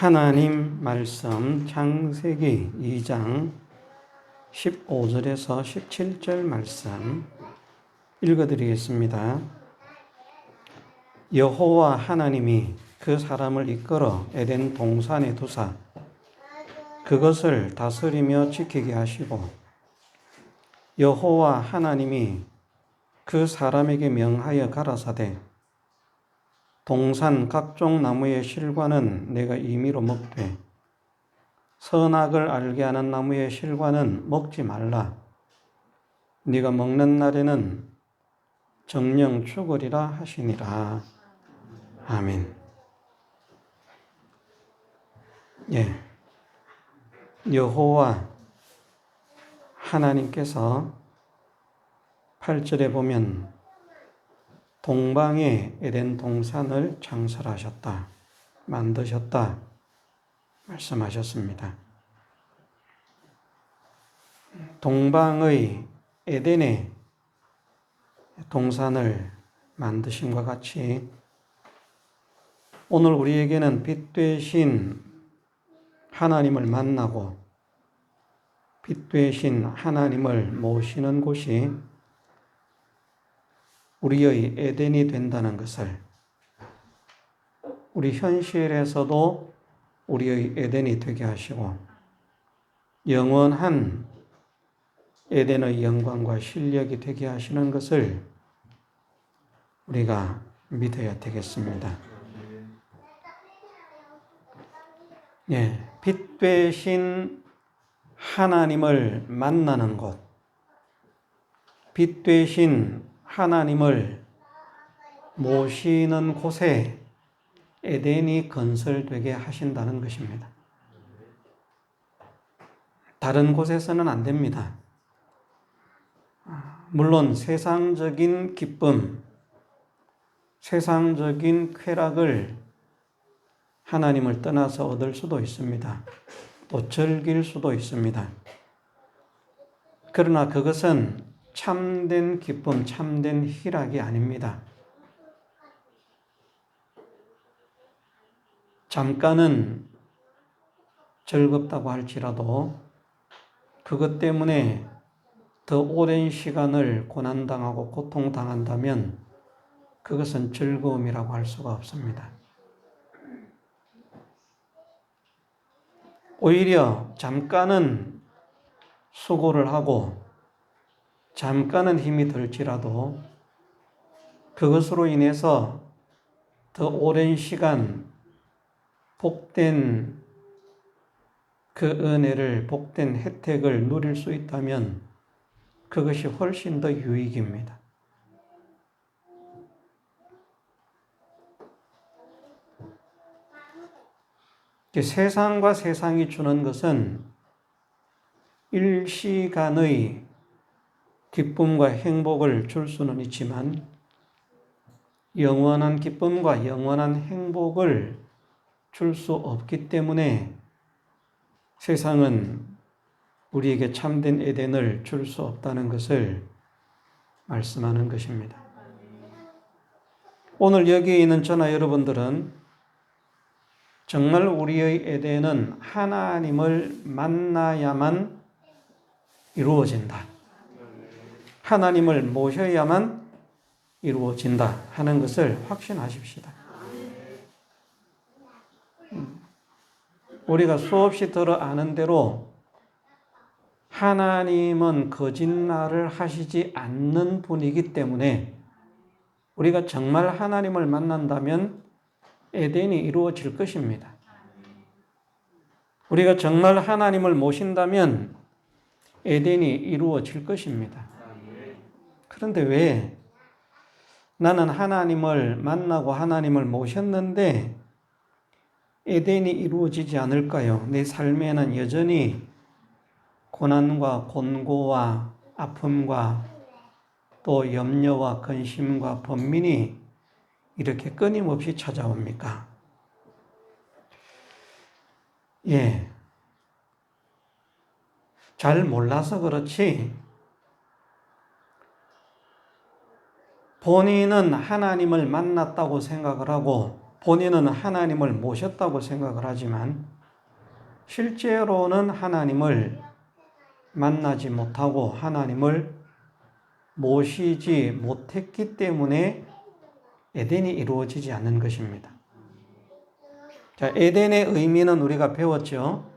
하나님 말씀 창세기 2장 15절에서 17절 말씀 읽어드리겠습니다. 여호와 하나님이 그 사람을 이끌어 에덴 동산에 두사 그것을 다스리며 지키게 하시고 여호와 하나님이 그 사람에게 명하여 가라사대 동산 각종 나무의 실과는 내가 임의로 먹되 선악을 알게 하는 나무의 실과는 먹지 말라. 네가 먹는 날에는 정령 죽으리라 하시니라. 아멘. 여호와 하나님께서 8절에 보면 동방에 에덴 동산을 창설하셨다, 만드셨다 말씀하셨습니다. 동방의 에덴의 동산을 만드심과 같이 오늘 우리에게는 빛 되신 하나님을 만나고 빛 되신 하나님을 모시는 곳이 우리의 에덴이 된다는 것을, 우리 현실에서도 우리의 에덴이 되게 하시고 영원한 에덴의 영광과 실력이 되게 하시는 것을 우리가 믿어야 되겠습니다. 빛 되신 하나님을 만나는 곳, 빛 되신 하나님을 모시는 곳에 에덴이 건설되게 하신다는 것입니다. 다른 곳에서는 안 됩니다. 물론 세상적인 기쁨, 세상적인 쾌락을 하나님을 떠나서 얻을 수도 있습니다. 또 즐길 수도 있습니다. 그러나 그것은 참된 기쁨, 참된 희락이 아닙니다. 잠깐은 즐겁다고 할지라도 그것 때문에 더 오랜 시간을 고난당하고 고통당한다면 그것은 즐거움이라고 할 수가 없습니다. 오히려 잠깐은 수고를 하고 잠깐은 힘이 들지라도 그것으로 인해서 더 오랜 시간 복된 그 은혜를, 복된 혜택을 누릴 수 있다면 그것이 훨씬 더 유익입니다. 세상과 세상이 주는 것은 일시간의 기쁨과 행복을 줄 수는 있지만 영원한 기쁨과 영원한 행복을 줄 수 없기 때문에 세상은 우리에게 참된 에덴을 줄 수 없다는 것을 말씀하는 것입니다. 오늘 여기에 있는 저나 여러분들은 정말 우리의 에덴은 하나님을 만나야만 이루어진다, 하나님을 모셔야만 이루어진다 하는 것을 확신하십시다. 우리가 수없이 들어 아는 대로 하나님은 거짓말을 하시지 않는 분이기 때문에 우리가 정말 하나님을 만난다면 에덴이 이루어질 것입니다. 우리가 정말 하나님을 모신다면 에덴이 이루어질 것입니다. 그런데 왜 나는 하나님을 만나고 하나님을 모셨는데 에덴이 이루어지지 않을까요? 내 삶에는 여전히 고난과 곤고와 아픔과 또 염려와 근심과 번민이 이렇게 끊임없이 찾아옵니까? 잘 몰라서 그렇지 본인은 하나님을 만났다고 생각을 하고 본인은 하나님을 모셨다고 생각을 하지만 실제로는 하나님을 만나지 못하고 하나님을 모시지 못했기 때문에 에덴이 이루어지지 않는 것입니다. 자, 에덴의 의미는 우리가 배웠죠.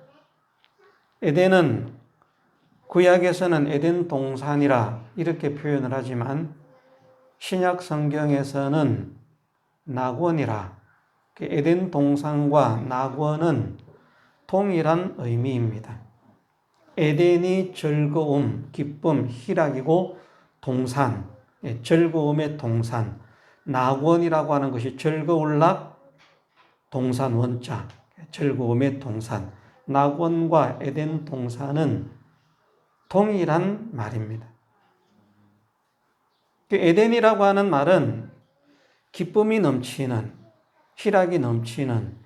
에덴은 구약에서는 에덴 동산이라 이렇게 표현을 하지만 신약 성경에서는 낙원이라, 에덴 동산과 낙원은 동일한 의미입니다. 에덴이 즐거움, 기쁨, 희락이고 동산, 즐거움의 동산, 낙원이라고 하는 것이 즐거울 낙, 동산 원자, 즐거움의 동산, 낙원과 에덴 동산은 동일한 말입니다. 에덴이라고 하는 말은 기쁨이 넘치는, 희락이 넘치는,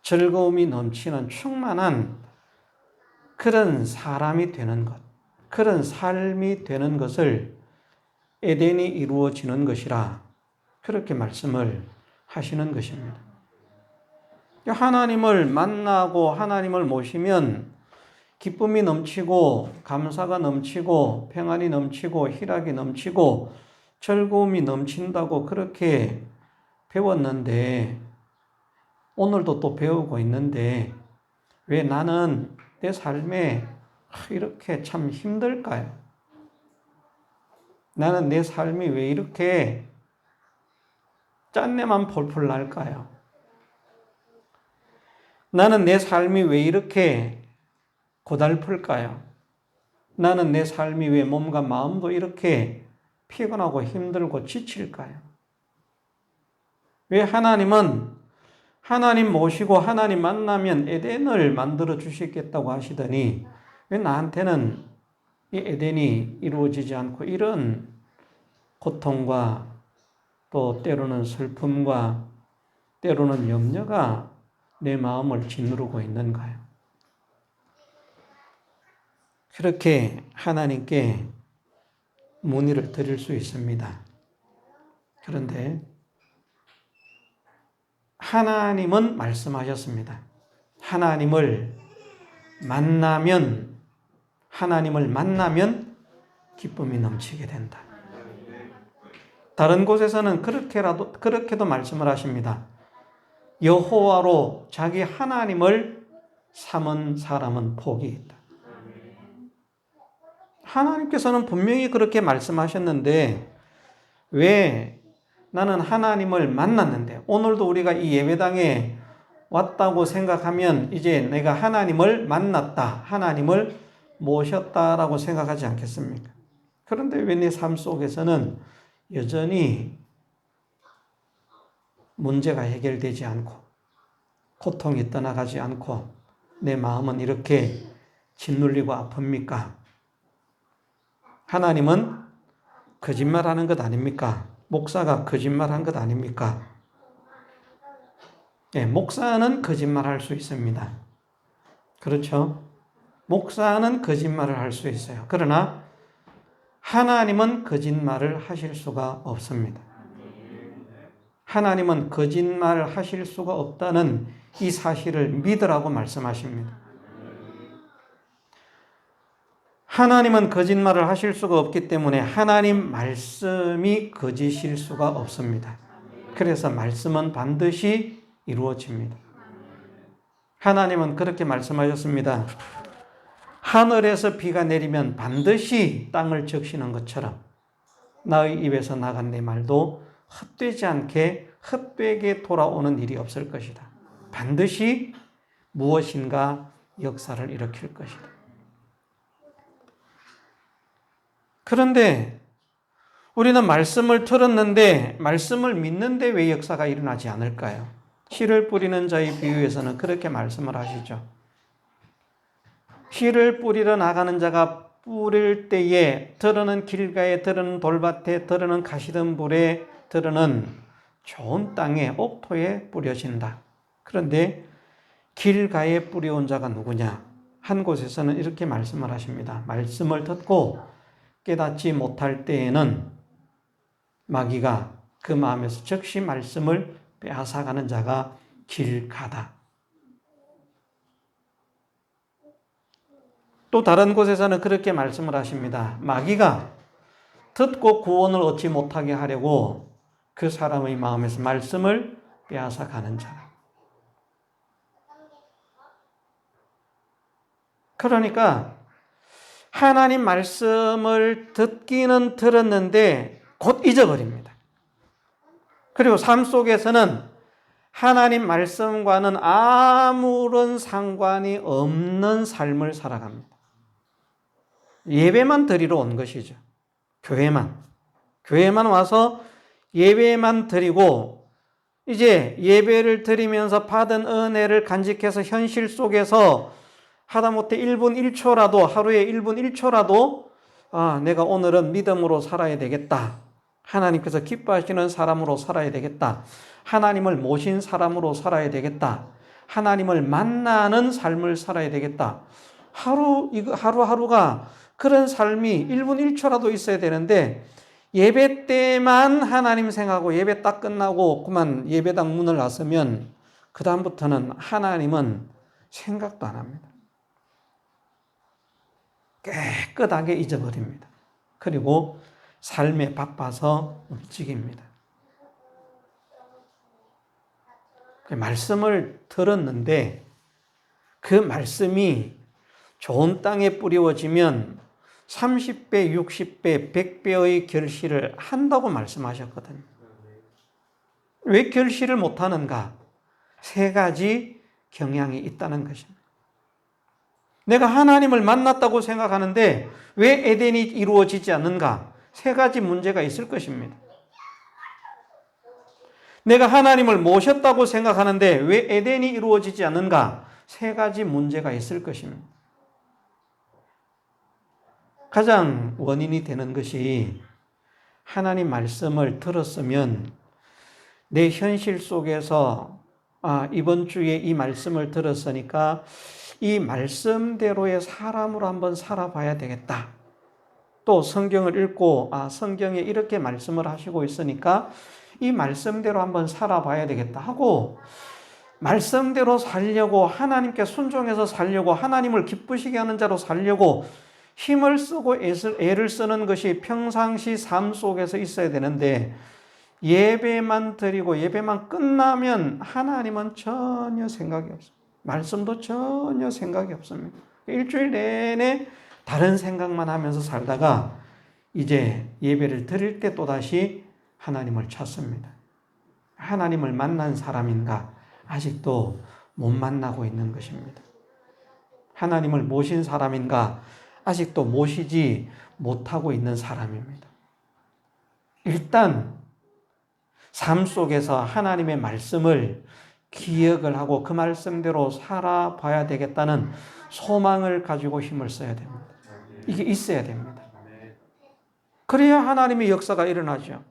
즐거움이 넘치는 충만한 그런 사람이 되는 것, 그런 삶이 되는 것을 에덴이 이루어지는 것이라 그렇게 말씀을 하시는 것입니다. 하나님을 만나고 하나님을 모시면 기쁨이 넘치고 감사가 넘치고 평안이 넘치고 희락이 넘치고 즐거움이 넘친다고 그렇게 배웠는데, 오늘도 또 배우고 있는데 왜 나는 내 삶에 이렇게 참 힘들까요? 나는 내 삶이 왜 이렇게 짠내만 폴폴 날까요? 나는 내 삶이 왜 이렇게 고달플까요? 나는 내 삶이 왜 몸과 마음도 이렇게 피곤하고 힘들고 지칠까요? 왜 하나님은 하나님 모시고 하나님 만나면 에덴을 만들어 주시겠다고 하시더니 왜 나한테는 이 에덴이 이루어지지 않고 이런 고통과 또 때로는 슬픔과 때로는 염려가 내 마음을 짓누르고 있는가요? 그렇게 하나님께 문의를 드릴 수 있습니다. 그런데 하나님은 말씀하셨습니다. 하나님을 만나면 기쁨이 넘치게 된다. 다른 곳에서는 그렇게도 말씀을 하십니다. 여호와로 자기 하나님을 삼은 사람은 복이 있다. 하나님께서는 분명히 그렇게 말씀하셨는데 왜 나는 하나님을 만났는데, 오늘도 우리가 이 예배당에 왔다고 생각하면 이제 내가 하나님을 만났다, 하나님을 모셨다라고 생각하지 않겠습니까? 그런데 왜 내 삶 속에서는 여전히 문제가 해결되지 않고 고통이 떠나가지 않고 내 마음은 이렇게 짓눌리고 아픕니까? 하나님은 거짓말하는 것 아닙니까? 목사가 거짓말한 것 아닙니까? 네, 목사는 거짓말할 수 있습니다. 그렇죠? 목사는 거짓말을 할 수 있어요. 그러나 하나님은 거짓말을 하실 수가 없습니다. 하나님은 거짓말을 하실 수가 없다는 이 사실을 믿으라고 말씀하십니다. 하나님은 거짓말을 하실 수가 없기 때문에 하나님 말씀이 거짓일 수가 없습니다. 그래서 말씀은 반드시 이루어집니다. 하나님은 그렇게 말씀하셨습니다. 하늘에서 비가 내리면 반드시 땅을 적시는 것처럼 나의 입에서 나간 내 말도 헛되지 않게 헛되게 돌아오는 일이 없을 것이다. 반드시 무엇인가 역사를 일으킬 것이다. 그런데 우리는 말씀을 들었는데 말씀을 믿는데 왜 역사가 일어나지 않을까요? 씨를 뿌리는 자의 비유에서는 그렇게 말씀을 하시죠. 씨를 뿌리러 나가는 자가 뿌릴 때에 들어는 길가에, 들어는 돌밭에, 들어는 가시덤불에, 들어는 좋은 땅에, 옥토에 뿌려진다. 그런데 길가에 뿌려온 자가 누구냐? 한 곳에서는 이렇게 말씀을 하십니다. 말씀을 듣고 깨닫지 못할 때에는 마귀가 그 마음에서 즉시 말씀을 빼앗아가는 자가 길가다. 또 다른 곳에서는 그렇게 말씀을 하십니다. 마귀가 듣고 구원을 얻지 못하게 하려고 그 사람의 마음에서 말씀을 빼앗아가는 자라. 그러니까 하나님 말씀을 듣기는 들었는데 곧 잊어버립니다. 그리고 삶 속에서는 하나님 말씀과는 아무런 상관이 없는 삶을 살아갑니다. 예배만 드리러 온 것이죠. 교회만 와서 예배만 드리고 이제 예배를 드리면서 받은 은혜를 간직해서 현실 속에서 하다못해 1분 1초라도 하루에 1분 1초라도 내가 오늘은 믿음으로 살아야 되겠다. 하나님께서 기뻐하시는 사람으로 살아야 되겠다. 하나님을 모신 사람으로 살아야 되겠다. 하나님을 만나는 삶을 살아야 되겠다. 하루하루가 그런 삶이 1분 1초라도 있어야 되는데 예배 때만 하나님 생각하고 예배 딱 끝나고 그만 예배당 문을 나서면 그 다음부터는 하나님은 생각도 안 합니다. 깨끗하게 잊어버립니다. 그리고 삶에 바빠서 움직입니다. 말씀을 들었는데 그 말씀이 좋은 땅에 뿌려지면 30배, 60배, 100배의 결실을 한다고 말씀하셨거든요. 왜 결실을 못하는가? 3가지 경향이 있다는 것입니다. 내가 하나님을 만났다고 생각하는데 왜 에덴이 이루어지지 않는가? 3가지 문제가 있을 것입니다. 내가 하나님을 모셨다고 생각하는데 왜 에덴이 이루어지지 않는가? 3가지 문제가 있을 것입니다. 가장 원인이 되는 것이 하나님 말씀을 들었으면 내 현실 속에서 이번 주에 이 말씀을 들었으니까 이 말씀대로의 사람으로 한번 살아봐야 되겠다. 또 성경을 읽고 성경에 이렇게 말씀을 하시고 있으니까 이 말씀대로 한번 살아봐야 되겠다 하고 말씀대로 살려고 하나님께 순종해서 살려고 하나님을 기쁘시게 하는 자로 살려고 힘을 쓰고 애를 쓰는 것이 평상시 삶 속에서 있어야 되는데 예배만 드리고 예배만 끝나면 하나님은 전혀 생각이 없습니다. 말씀도 전혀 생각이 없습니다. 일주일 내내 다른 생각만 하면서 살다가 이제 예배를 드릴 때 또다시 하나님을 찾습니다. 하나님을 만난 사람인가? 아직도 못 만나고 있는 것입니다. 하나님을 모신 사람인가? 아직도 모시지 못하고 있는 사람입니다. 일단 삶 속에서 하나님의 말씀을 기억을 하고 그 말씀대로 살아봐야 되겠다는 소망을 가지고 힘을 써야 됩니다. 이게 있어야 됩니다. 그래야 하나님의 역사가 일어나죠.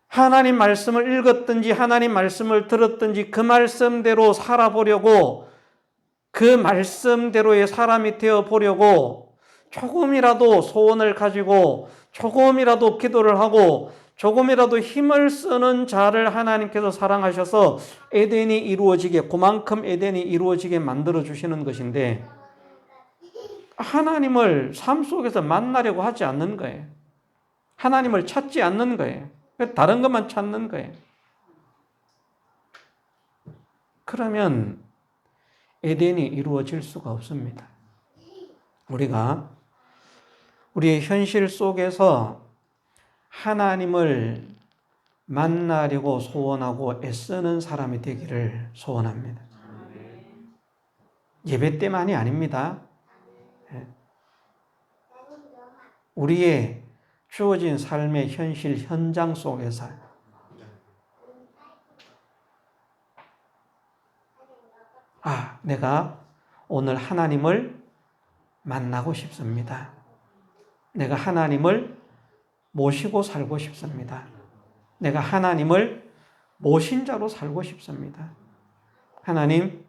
하나님 말씀을 읽었든지 하나님 말씀을 들었든지 그 말씀대로 살아보려고 그 말씀대로의 사람이 되어보려고 조금이라도 소원을 가지고 조금이라도 기도를 하고 조금이라도 힘을 쓰는 자를 하나님께서 사랑하셔서 에덴이 이루어지게 그만큼 에덴이 이루어지게 만들어 주시는 것인데 하나님을 삶 속에서 만나려고 하지 않는 거예요. 하나님을 찾지 않는 거예요. 다른 것만 찾는 거예요. 그러면 에덴이 이루어질 수가 없습니다. 우리가 우리의 현실 속에서 하나님을 만나려고 소원하고 애쓰는 사람이 되기를 소원합니다. 예배 때만이 아닙니다. 우리의 주어진 삶의 현실 현장 속에서 내가 오늘 하나님을 만나고 싶습니다. 내가 하나님을 모시고 살고 싶습니다. 내가 하나님을 모신 자로 살고 싶습니다. 하나님,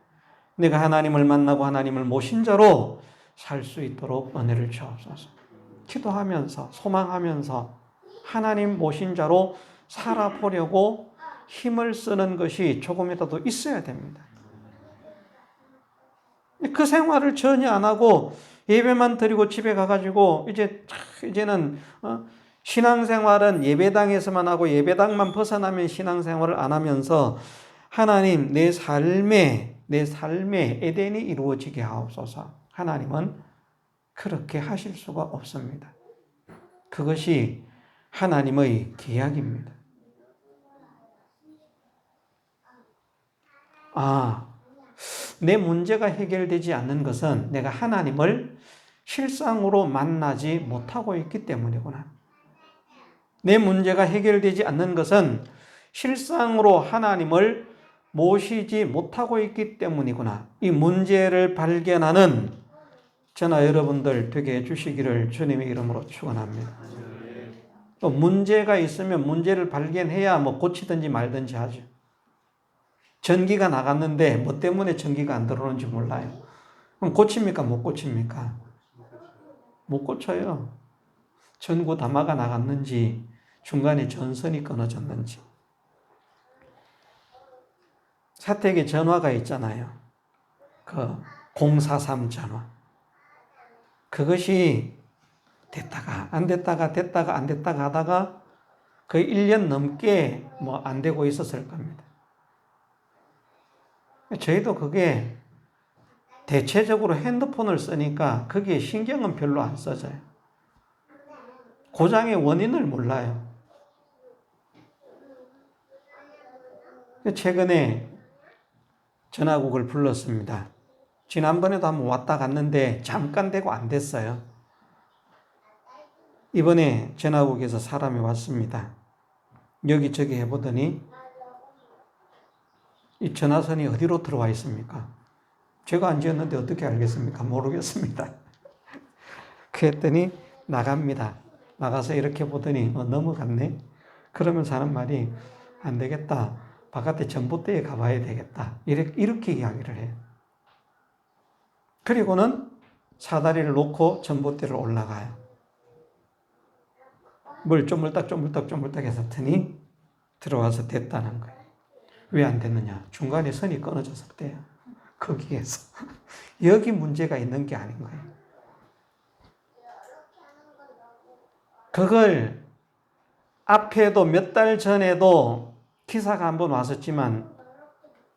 내가 하나님을 만나고 하나님을 모신 자로 살 수 있도록 은혜를 주옵소서. 기도하면서 소망하면서 하나님 모신 자로 살아보려고 힘을 쓰는 것이 조금이라도 있어야 됩니다. 그 생활을 전혀 안 하고 예배만 드리고 집에 가가지고 이제는 신앙생활은 예배당에서만 하고 예배당만 벗어나면 신앙생활을 안 하면서 하나님 내 삶에 에덴이 이루어지게 하옵소서. 하나님은 그렇게 하실 수가 없습니다. 그것이 하나님의 계약입니다. 내 문제가 해결되지 않는 것은 내가 하나님을 실상으로 만나지 못하고 있기 때문이구나. 내 문제가 해결되지 않는 것은 실상으로 하나님을 모시지 못하고 있기 때문이구나. 이 문제를 발견하는 저나 여러분들 되게 해주시기를 주님의 이름으로 축원합니다. 또 문제가 있으면 문제를 발견해야 고치든지 말든지 하죠. 전기가 나갔는데 뭐 때문에 전기가 안 들어오는지 몰라요. 그럼 고칩니까? 못 고칩니까? 못 고쳐요. 전구 담화가 나갔는지 중간에 전선이 끊어졌는지. 사택에 전화가 있잖아요. 그 043 전화. 그것이 됐다가 안 됐다가 됐다가 안 됐다가 하다가 거의 1년 넘게 안 되고 있었을 겁니다. 저희도 그게 대체적으로 핸드폰을 쓰니까 거기에 신경은 별로 안 써져요. 고장의 원인을 몰라요. 최근에 전화국을 불렀습니다. 지난번에도 한번 왔다 갔는데 잠깐 되고 안 됐어요. 이번에 전화국에서 사람이 왔습니다. 여기저기 해보더니 이 전화선이 어디로 들어와 있습니까? 제가 안 지었는데 어떻게 알겠습니까? 모르겠습니다. 그랬더니 나갑니다. 나가서 이렇게 보더니 넘어갔네. 그러면서 하는 말이 안 되겠다. 바깥에 전봇대에 가봐야 되겠다. 이렇게 이야기를 해요. 그리고는 사다리를 놓고 전봇대를 올라가요. 뭘 쪼물딱 해서 더니 들어와서 됐다는 거예요. 왜 안 됐느냐? 중간에 선이 끊어졌었대요. 거기에서. 여기 문제가 있는 게 아닌 거예요. 그걸 앞에도 몇 달 전에도 기사가 한번 왔었지만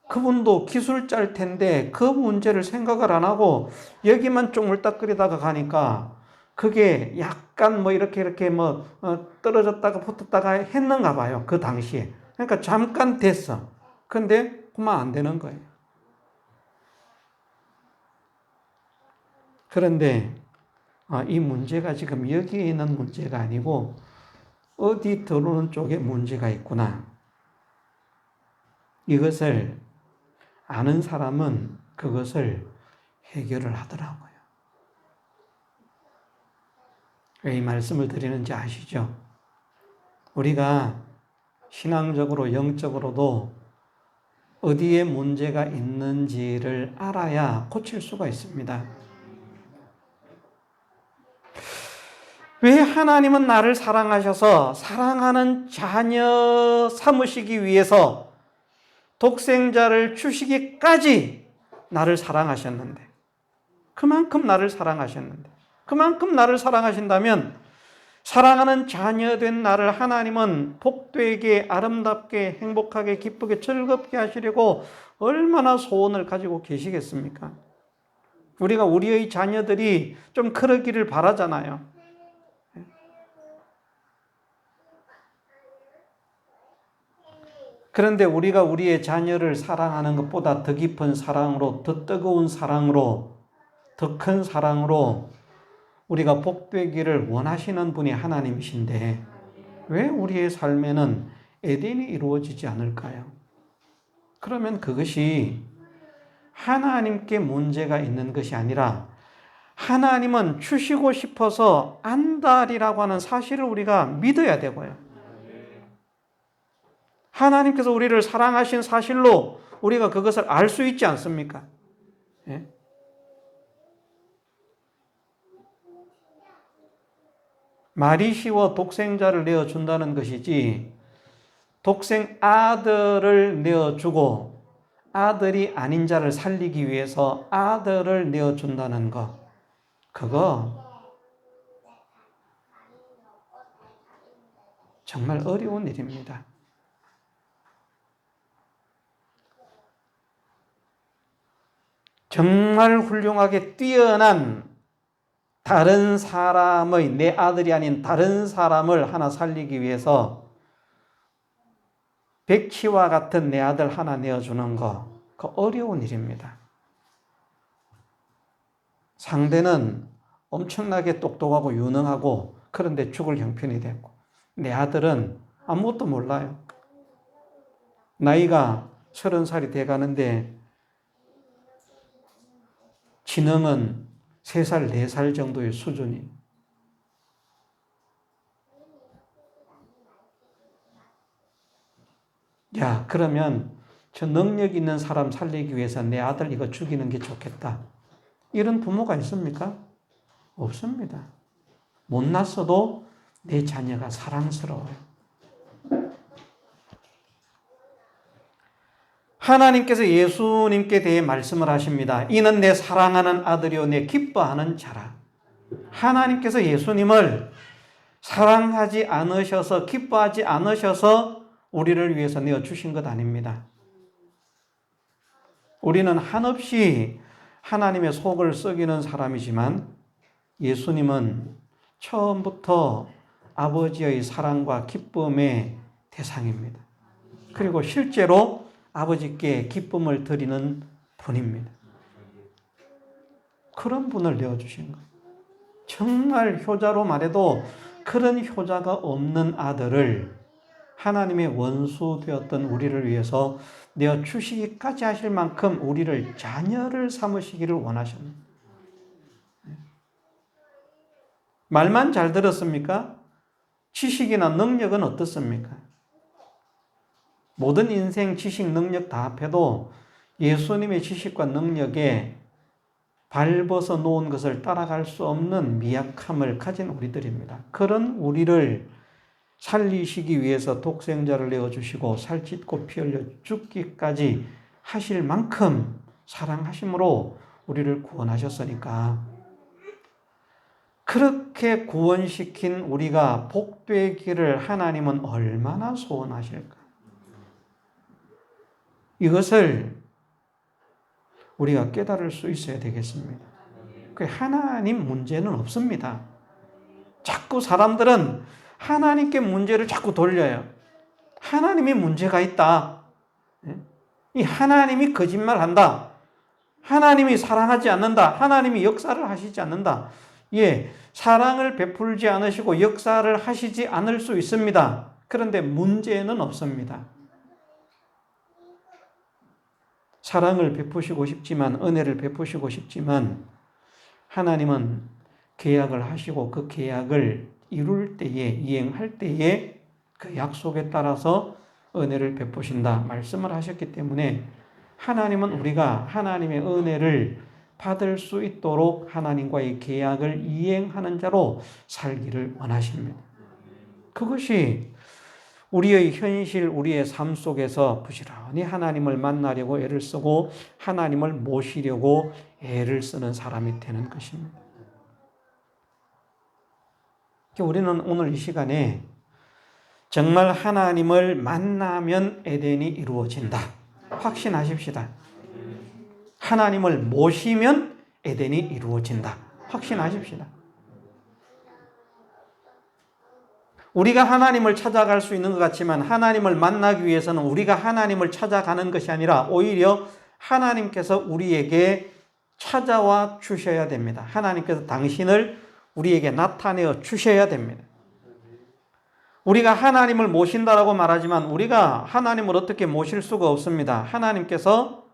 그분도 기술자일 텐데 그 문제를 생각을 안 하고 여기만 쪼물딱거리다가 가니까 그게 약간 이렇게 떨어졌다가 붙었다가 했는가 봐요. 그 당시에. 그러니까 잠깐 됐어. 근데 그만 안 되는 거예요. 그런데 이 문제가 지금 여기에 있는 문제가 아니고 어디 들어오는 쪽에 문제가 있구나. 이것을 아는 사람은 그것을 해결을 하더라고요. 왜 이 말씀을 드리는지 아시죠? 우리가 신앙적으로 영적으로도 어디에 문제가 있는지를 알아야 고칠 수가 있습니다. 왜 하나님은 나를 사랑하셔서 사랑하는 자녀 삼으시기 위해서 독생자를 주시기까지 나를 사랑하셨는데, 그만큼 나를 사랑하신다면 사랑하는 자녀 된 나를 하나님은 복되게 아름답게 행복하게 기쁘게 즐겁게 하시려고 얼마나 소원을 가지고 계시겠습니까? 우리가 우리의 자녀들이 좀 그러기를 바라잖아요. 그런데 우리가 우리의 자녀를 사랑하는 것보다 더 깊은 사랑으로, 더 뜨거운 사랑으로, 더 큰 사랑으로 우리가 복되기를 원하시는 분이 하나님이신데 왜 우리의 삶에는 에덴이 이루어지지 않을까요? 그러면 그것이 하나님께 문제가 있는 것이 아니라 하나님은 주시고 싶어서 안달이라고 하는 사실을 우리가 믿어야 되고요. 하나님께서 우리를 사랑하신 사실로 우리가 그것을 알 수 있지 않습니까? 예? 말이 쉬워 독생자를 내어준다는 것이지 독생 아들을 내어주고 아들이 아닌 자를 살리기 위해서 아들을 내어준다는 것, 그거 정말 어려운 일입니다. 정말 훌륭하게 뛰어난 다른 사람의, 내 아들이 아닌 다른 사람을 하나 살리기 위해서 백희와 같은 내 아들 하나 내어주는 거, 그 어려운 일입니다. 상대는 엄청나게 똑똑하고 유능하고 그런데 죽을 형편이 됐고, 내 아들은 아무것도 몰라요. 나이가 30살이 돼가는데 지능은 3살, 4살 정도의 수준이. 야, 그러면 저 능력 있는 사람 살리기 위해서 내 아들 이거 죽이는 게 좋겠다. 이런 부모가 있습니까? 없습니다. 못났어도 내 자녀가 사랑스러워요. 하나님께서 예수님께 대해 말씀을 하십니다. 이는 내 사랑하는 아들이요 내 기뻐하는 자라. 하나님께서 예수님을 사랑하지 않으셔서, 기뻐하지 않으셔서 우리를 위해서 내어주신 것 아닙니다. 우리는 한없이 하나님의 속을 썩이는 사람이지만 예수님은 처음부터 아버지의 사랑과 기쁨의 대상입니다. 그리고 실제로 아버지께 기쁨을 드리는 분입니다. 그런 분을 내어주신 거예요. 정말 효자로 말해도 그런 효자가 없는 아들을 하나님의 원수 되었던 우리를 위해서 내어주시기까지 하실 만큼 우리를 자녀를 삼으시기를 원하십니다. 말만 잘 들었습니까? 지식이나 능력은 어떻습니까? 모든 인생 지식, 능력 다 합해도 예수님의 지식과 능력에 발벗어 놓은 것을 따라갈 수 없는 미약함을 가진 우리들입니다. 그런 우리를 살리시기 위해서 독생자를 내어주시고 살찢고 피 흘려 죽기까지 하실 만큼 사랑하심으로 우리를 구원하셨으니까 그렇게 구원시킨 우리가 복되기를 하나님은 얼마나 소원하실까? 이것을 우리가 깨달을 수 있어야 되겠습니다. 하나님 문제는 없습니다. 자꾸 사람들은 하나님께 문제를 자꾸 돌려요. 하나님이 문제가 있다. 이 하나님이 거짓말한다. 하나님이 사랑하지 않는다. 하나님이 역사를 하시지 않는다. 예, 사랑을 베풀지 않으시고 역사를 하시지 않을 수 있습니다. 그런데 문제는 없습니다. 사랑을 베푸시고 싶지만, 은혜를 베푸시고 싶지만 하나님은 계약을 하시고 그 계약을 이룰 때에, 이행할 때에 그 약속에 따라서 은혜를 베푸신다 말씀을 하셨기 때문에 하나님은 우리가 하나님의 은혜를 받을 수 있도록 하나님과의 계약을 이행하는 자로 살기를 원하십니다. 그것이 우리의 현실, 우리의 삶 속에서 부지런히 하나님을 만나려고 애를 쓰고 하나님을 모시려고 애를 쓰는 사람이 되는 것입니다. 우리는 오늘 이 시간에 정말 하나님을 만나면 에덴이 이루어진다. 확신하십시다. 하나님을 모시면 에덴이 이루어진다. 확신하십시다. 우리가 하나님을 찾아갈 수 있는 것 같지만 하나님을 만나기 위해서는 우리가 하나님을 찾아가는 것이 아니라 오히려 하나님께서 우리에게 찾아와 주셔야 됩니다. 하나님께서 당신을 우리에게 나타내어 주셔야 됩니다. 우리가 하나님을 모신다라고 말하지만 우리가 하나님을 어떻게 모실 수가 없습니다. 하나님께서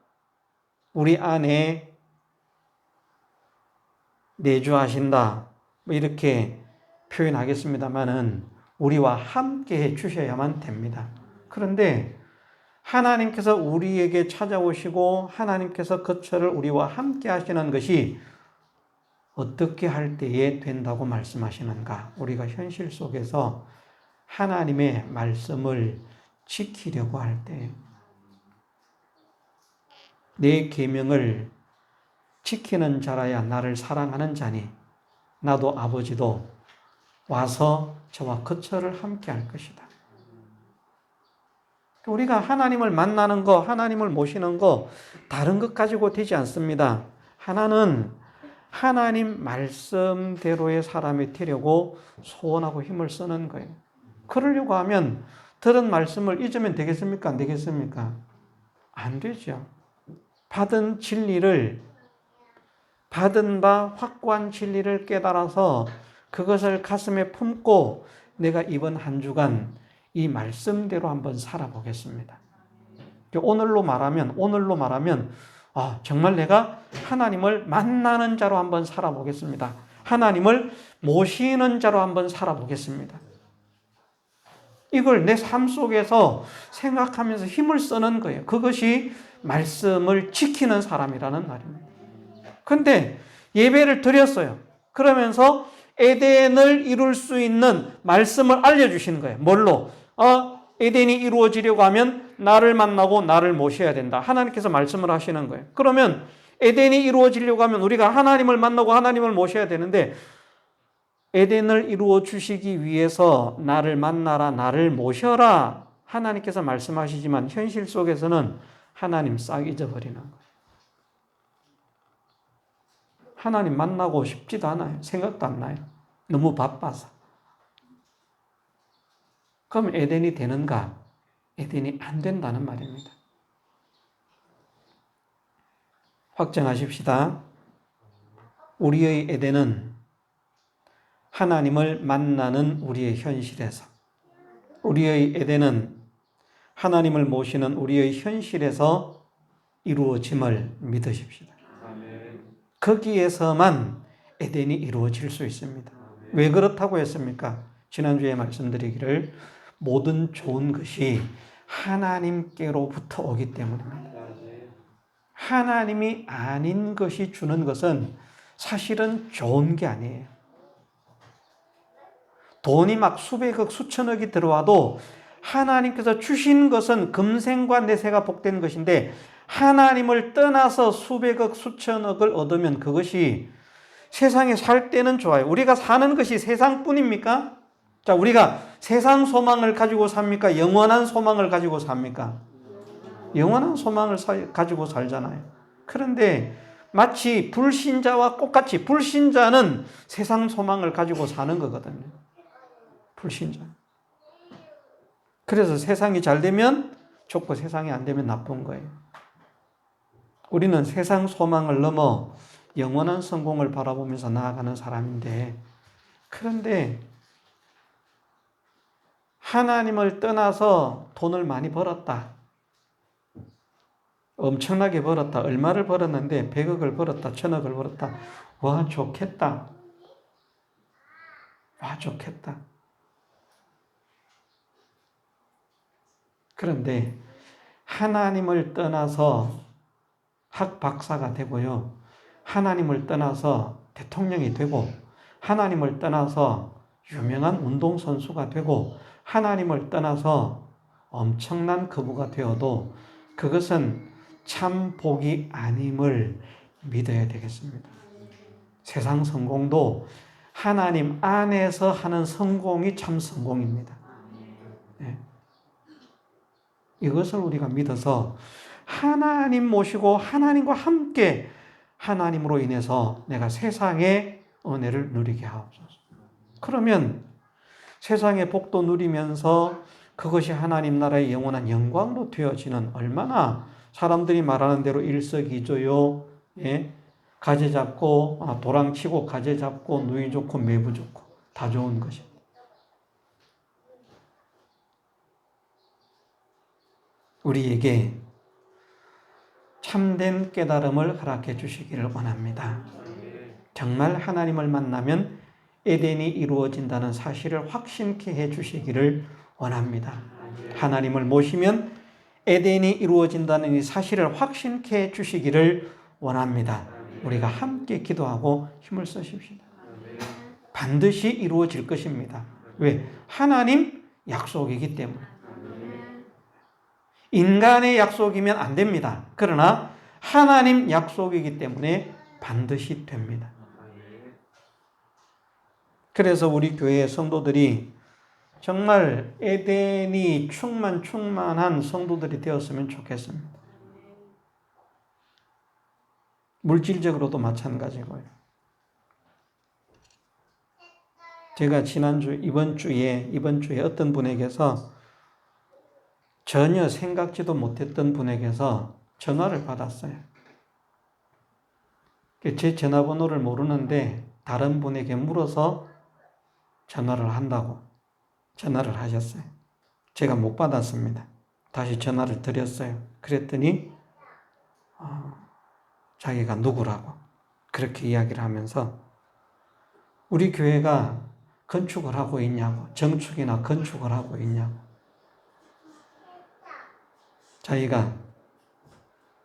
우리 안에 내주하신다. 이렇게 표현하겠습니다만은 우리와 함께 해 주셔야만 됩니다. 그런데 하나님께서 우리에게 찾아오시고 하나님께서 거처를 우리와 함께 하시는 것이 어떻게 할 때에 된다고 말씀하시는가? 우리가 현실 속에서 하나님의 말씀을 지키려고 할 때, 내 계명을 지키는 자라야 나를 사랑하는 자니 나도 아버지도 와서 저와 거처를 함께 할 것이다. 우리가 하나님을 만나는 거, 하나님을 모시는 거 다른 것 가지고 되지 않습니다. 하나는 하나님 말씀대로의 사람이 되려고 소원하고 힘을 쓰는 거예요. 그러려고 하면 들은 말씀을 잊으면 되겠습니까? 안 되겠습니까? 안 되죠. 받은 바 확고한 진리를 깨달아서 그것을 가슴에 품고 내가 이번 한 주간 이 말씀대로 한번 살아보겠습니다. 오늘로 말하면 정말 내가 하나님을 만나는 자로 한번 살아보겠습니다. 하나님을 모시는 자로 한번 살아보겠습니다. 이걸 내 삶 속에서 생각하면서 힘을 쓰는 거예요. 그것이 말씀을 지키는 사람이라는 말입니다. 그런데 예배를 드렸어요. 그러면서 에덴을 이룰 수 있는 말씀을 알려주시는 거예요. 뭘로? 에덴이 이루어지려고 하면 나를 만나고 나를 모셔야 된다. 하나님께서 말씀을 하시는 거예요. 그러면 에덴이 이루어지려고 하면 우리가 하나님을 만나고 하나님을 모셔야 되는데 에덴을 이루어 주시기 위해서 나를 만나라, 나를 모셔라 하나님께서 말씀하시지만 현실 속에서는 하나님 싹 잊어버리는 거예요. 하나님 만나고 싶지도 않아요. 생각도 안 나요. 너무 바빠서. 그럼 에덴이 되는가? 에덴이 안 된다는 말입니다. 확정하십시다. 우리의 에덴은 하나님을 만나는 우리의 현실에서, 우리의 에덴은 하나님을 모시는 우리의 현실에서 이루어짐을 믿으십시다. 거기에서만 에덴이 이루어질 수 있습니다. 왜 그렇다고 했습니까? 지난주에 말씀드리기를 모든 좋은 것이 하나님께로부터 오기 때문입니다. 하나님이 아닌 것이 주는 것은 사실은 좋은 게 아니에요. 돈이 막 수백억, 수천억이 들어와도 하나님께서 주신 것은 금생과 내세가 복된 것인데 하나님을 떠나서 수백억, 수천억을 얻으면 그것이 세상에 살 때는 좋아요. 우리가 사는 것이 세상뿐입니까? 자, 우리가 세상 소망을 가지고 삽니까? 영원한 소망을 가지고 삽니까? 영원한 소망을 가지고 살잖아요. 그런데 마치 불신자와 똑같이 불신자는 세상 소망을 가지고 사는 거거든요. 불신자. 그래서 세상이 잘 되면 좋고 세상이 안 되면 나쁜 거예요. 우리는 세상 소망을 넘어 영원한 성공을 바라보면서 나아가는 사람인데, 그런데 하나님을 떠나서 돈을 많이 벌었다. 엄청나게 벌었다. 얼마를 벌었는데 100억을 벌었다. 1000억을 벌었다. 와, 좋겠다. 와, 좋겠다. 그런데 하나님을 떠나서 학 박사가 되고요. 하나님을 떠나서 대통령이 되고, 하나님을 떠나서 유명한 운동선수가 되고, 하나님을 떠나서 엄청난 거부가 되어도 그것은 참 복이 아님을 믿어야 되겠습니다. 세상 성공도 하나님 안에서 하는 성공이 참 성공입니다. 네. 이것을 우리가 믿어서 하나님 모시고 하나님과 함께 하나님으로 인해서 내가 세상의 은혜를 누리게 하옵소서. 그러면 세상의 복도 누리면서 그것이 하나님 나라의 영원한 영광로 되어지는, 얼마나 사람들이 말하는 대로 일석이조요. 예? 가재 잡고 도랑치고 가재 잡고 누이 좋고 매부 좋고 다 좋은 것입니다. 우리에게 참된 깨달음을 허락해 주시기를 원합니다. 정말 하나님을 만나면 에덴이 이루어진다는 사실을 확신케 해 주시기를 원합니다. 하나님을 모시면 에덴이 이루어진다는 이 사실을 확신케 해 주시기를 원합니다. 우리가 함께 기도하고 힘을 쓰십시다. 반드시 이루어질 것입니다. 왜? 하나님 약속이기 때문에. 인간의 약속이면 안 됩니다. 그러나 하나님 약속이기 때문에 반드시 됩니다. 그래서 우리 교회 성도들이 정말 에덴이 충만한 성도들이 되었으면 좋겠습니다. 물질적으로도 마찬가지고요. 제가 이번 주에 어떤 분에게서 전혀 생각지도 못했던 분에게서 전화를 받았어요. 제 전화번호를 모르는데 다른 분에게 물어서 전화를 한다고 전화를 하셨어요. 제가 못 받았습니다. 다시 전화를 드렸어요. 그랬더니 자기가 누구라고 그렇게 이야기를 하면서 우리 교회가 건축을 하고 있냐고, 정축이나 건축을 하고 있냐고, 자기가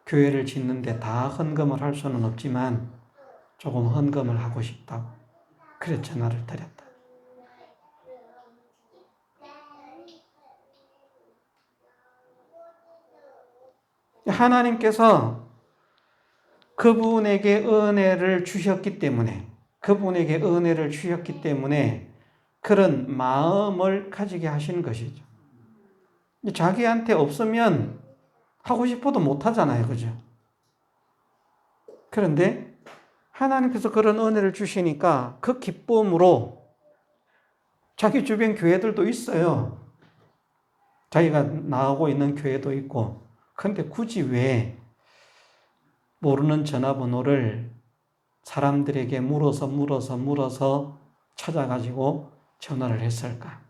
교회를 짓는데 다 헌금을 할 수는 없지만 조금 헌금을 하고 싶다고 그래 전화를 드렸다. 하나님께서 그분에게 은혜를 주셨기 때문에 그런 마음을 가지게 하신 것이죠. 자기한테 없으면 하고 싶어도 못 하잖아요. 그죠? 그런데 하나님께서 그런 은혜를 주시니까 그 기쁨으로 자기 주변 교회들도 있어요. 자기가 나가고 있는 교회도 있고. 그런데 굳이 왜 모르는 전화번호를 사람들에게 물어서 찾아가지고 전화를 했을까?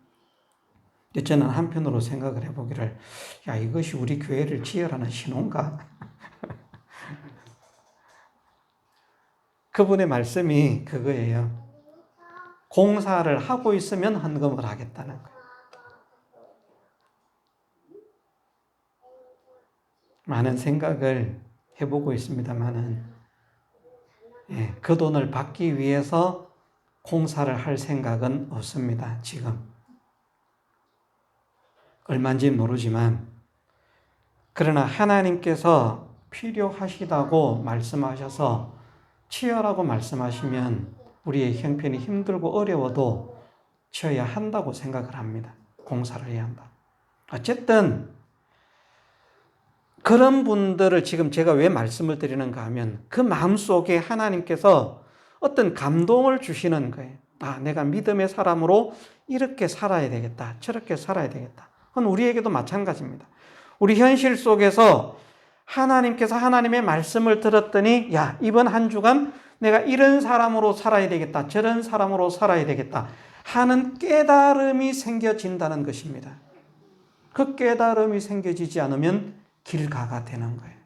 저는 한편으로 생각을 해보기를, 야, 이것이 우리 교회를 지으라는 신호인가? 그분의 말씀이 그거예요. 공사를 하고 있으면 헌금을 하겠다는 거예요. 많은 생각을 해보고 있습니다만은, 그 돈을 받기 위해서 공사를 할 생각은 없습니다. 지금. 얼마인지 모르지만, 그러나 하나님께서 필요하시다고 말씀하셔서 치열하고 말씀하시면 우리의 형편이 힘들고 어려워도 치어야 한다고 생각을 합니다. 공사를 해야 한다. 어쨌든 그런 분들을 지금 제가 왜 말씀을 드리는가 하면 그 마음속에 하나님께서 어떤 감동을 주시는 거예요. 아, 내가 믿음의 사람으로 이렇게 살아야 되겠다. 저렇게 살아야 되겠다. 그건 우리에게도 마찬가지입니다. 우리 현실 속에서 하나님께서 하나님의 말씀을 들었더니 야, 이번 한 주간 내가 이런 사람으로 살아야 되겠다. 저런 사람으로 살아야 되겠다. 하는 깨달음이 생겨진다는 것입니다. 그 깨달음이 생겨지지 않으면 길가가 되는 거예요.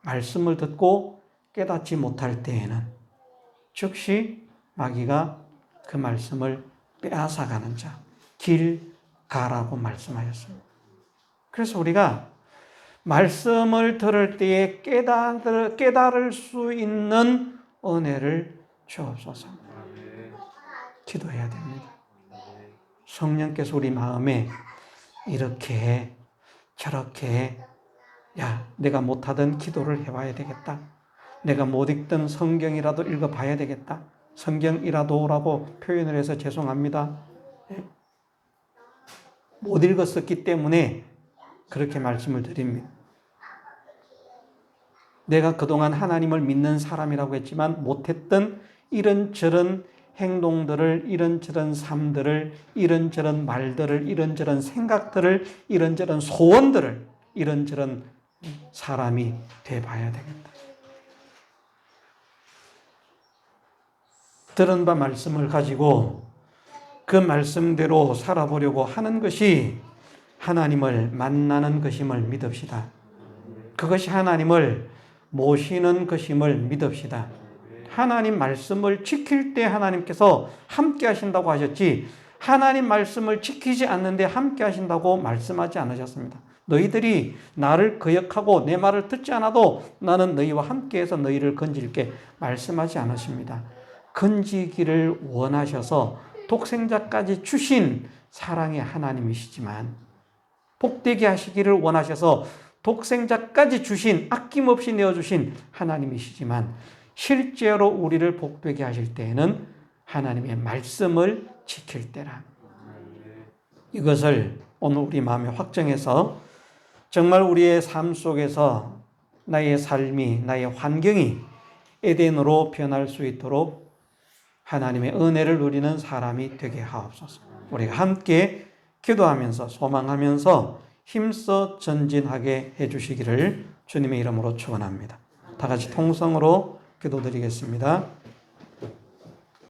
말씀을 듣고 깨닫지 못할 때에는 즉시 마귀가 그 말씀을 빼앗아가는 자, 길가라고 말씀하셨습니다. 그래서 우리가 말씀을 들을 때에 깨달을 수 있는 은혜를 주옵소서. 기도해야 됩니다. 성령께서 우리 마음에 이렇게 저렇게 야, 내가 못하던 기도를 해봐야 되겠다. 내가 못 읽던 성경이라도 읽어봐야 되겠다. 성경이라도라고 표현을 해서 죄송합니다. 못 읽었었기 때문에 그렇게 말씀을 드립니다. 내가 그동안 하나님을 믿는 사람이라고 했지만 못했던 이런저런 행동들을, 이런저런 삶들을, 이런저런 말들을, 이런저런 생각들을, 이런저런 소원들을, 이런저런 사람이 돼봐야 되겠다. 들은 바 말씀을 가지고 그 말씀대로 살아보려고 하는 것이 하나님을 만나는 것임을 믿읍시다. 그것이 하나님을 모시는 것임을 믿읍시다. 하나님 말씀을 지킬 때 하나님께서 함께 하신다고 하셨지 하나님 말씀을 지키지 않는데 함께 하신다고 말씀하지 않으셨습니다. 너희들이 나를 거역하고 내 말을 듣지 않아도 나는 너희와 함께해서 너희를 건질게 말씀하지 않으십니다. 건지기를 원하셔서 독생자까지 주신 사랑의 하나님이시지만 복되게 하시기를 원하셔서 독생자까지 주신, 아낌없이 내어주신 하나님이시지만 실제로 우리를 복되게 하실 때에는 하나님의 말씀을 지킬 때라. 이것을 오늘 우리 마음에 확정해서 정말 우리의 삶 속에서 나의 삶이, 나의 환경이 에덴으로 변할 수 있도록 하나님의 은혜를 누리는 사람이 되게 하옵소서. 우리가 함께 기도하면서 소망하면서 힘써 전진하게 해주시기를 주님의 이름으로 축원합니다. 다 같이 통성으로 기도드리겠습니다.